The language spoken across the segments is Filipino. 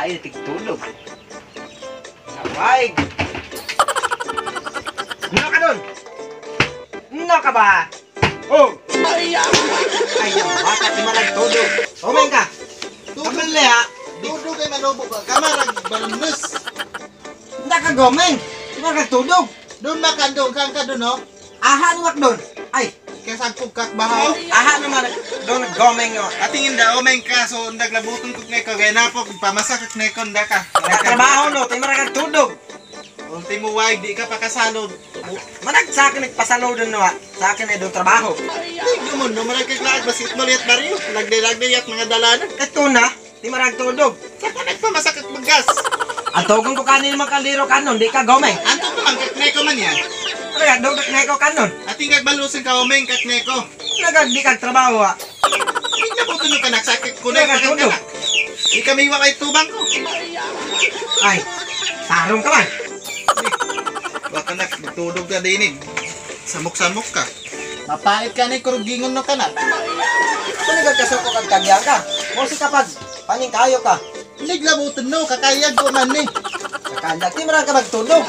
babae tigtulog. Away! Ano ka dun? Ano ka ba? Oh! Ay, ang bata di maragtulog. Umeng ka! Kamali ha! Dudog ay manubo ka. Kamarag balanus. Hindi ka gomeng! Di maragtulog. Doon makandong kang ka doon, no? Aha naman dun! Ay! Kasagpog kak bahaw. Aha naman doon naggomeng nyo. Atingin da, omeng ka. So, naglabuton kuk neko. Gaya na po, pamasak kuk neko, nda ka. Nagtrabaho no, tayo maragtulog. Ultimo wag, di ka pakasalod. Manag sa akin nagpasalo dun no ha. Sa akin ay doon trabaho. Hindi mo, no? Maragkaglaag, basit mo liat bariyo. Lagday-lagday at mga dalanan. Ito na, di maragtulog. Sa pa nagpamasak at maggas. Ang tugon ko kanin naman kaliro kanon, di ka gomeng. Anto pa man, kak neko man yan. Kaya doon na ikaw kanon. Ating kagbalusin ka, omeng, kak neko. Nagagdi kag trabaho ha. Hindi na po tunong ka nagsakit ko na yung Nagtulog. kakakanak. Di kami iwa kay tubang ko. Ay, sarong ka man. Baka nagtulog ka dinig. Samok-samok ka. Mapait ka ni kurugingon no ka na. Kung nagagkaso ko kag kagyang ka, mosi kapag paning kayo ka. Liglabutan no, kakayag ko man ni. Kakandag, di marang ka magtulog.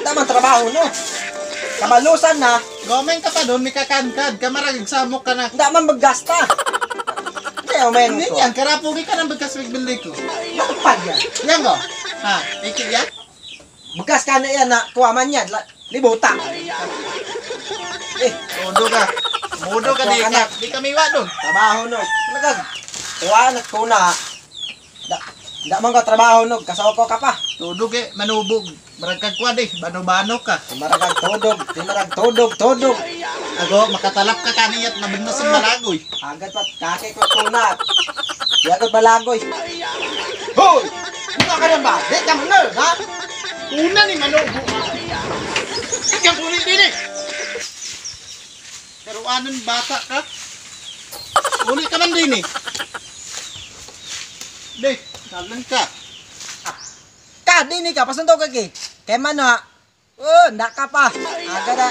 Damang trabaho no. Kamalusan na, Gomeng ka pa doon, may kakankad. Kamarag samok ka na. damang maggasta. Hindi, umen Hindi ko. yan, karapugi ka ng bagkaswig bilay ko. Lapad yan. Yan go. Ha, ikil yan? Maggas ka na yan na kuha man yan. Libuta. Eh, Mudo ka. Mudo ka di ka. Di kami iwa doon. trabaho no. Nagag, kuha na kuna. Damang ka trabaho no, kasoko ka pa. Tudog eh, manubog. Marag kagkwad eh, bano-bano ka. Marag tudog, di marag tudog. Ago, makatalap ka kaniyat na benos ang malagoy. Agad pa, kakay ko kuna. Di agad balagoy. Hoy! Buka ka na ba? Di ka mo ha? Una ni manubo. Kaya kulit din eh. Pero anon bata ka? Uli ka man din eh. Deh, kalan ka. Ka, dini ka, pasunto ka ki. Kaya man ha? Ndak ka pa. Agad na.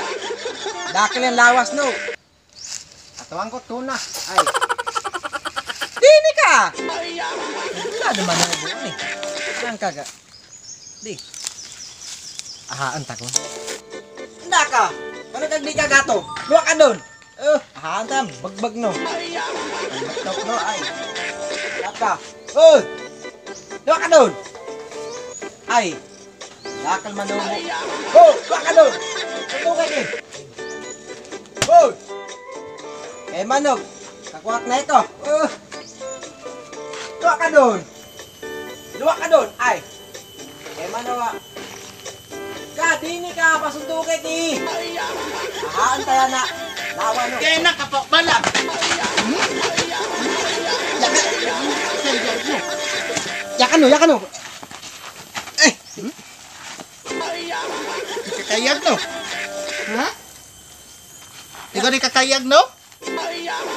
Dakil yung lawas no. Atawang ko tuna. Ay. Dini ka! Wala naman ang buwan eh. Saan ka ka? Di. Ahaan ta ko. Ndak ka! Paano kag di ka gato? Luwa ka doon. Ahaan ta, bagbag no. Ang batok no, ay. Ndak ka. Luwa ka doon. Ay. Dakal manubo. Luwa ka doon. Ito ka din. Eh manog. Kakuwak na ito. Luwa ka doon. Luwa ka doon. Ay. Eh manog. Ka, dini ka. Pasuntukit eh. Ahaan tayo na. Lawa no. Kaya na kapok bala. Yakan no. Eh. Kakayag no? Ha? Ikaw ni kakayag no?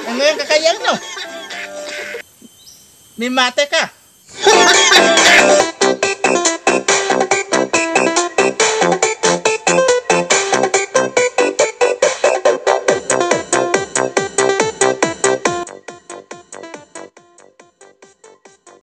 Ano yung kakayag no? May mate ka?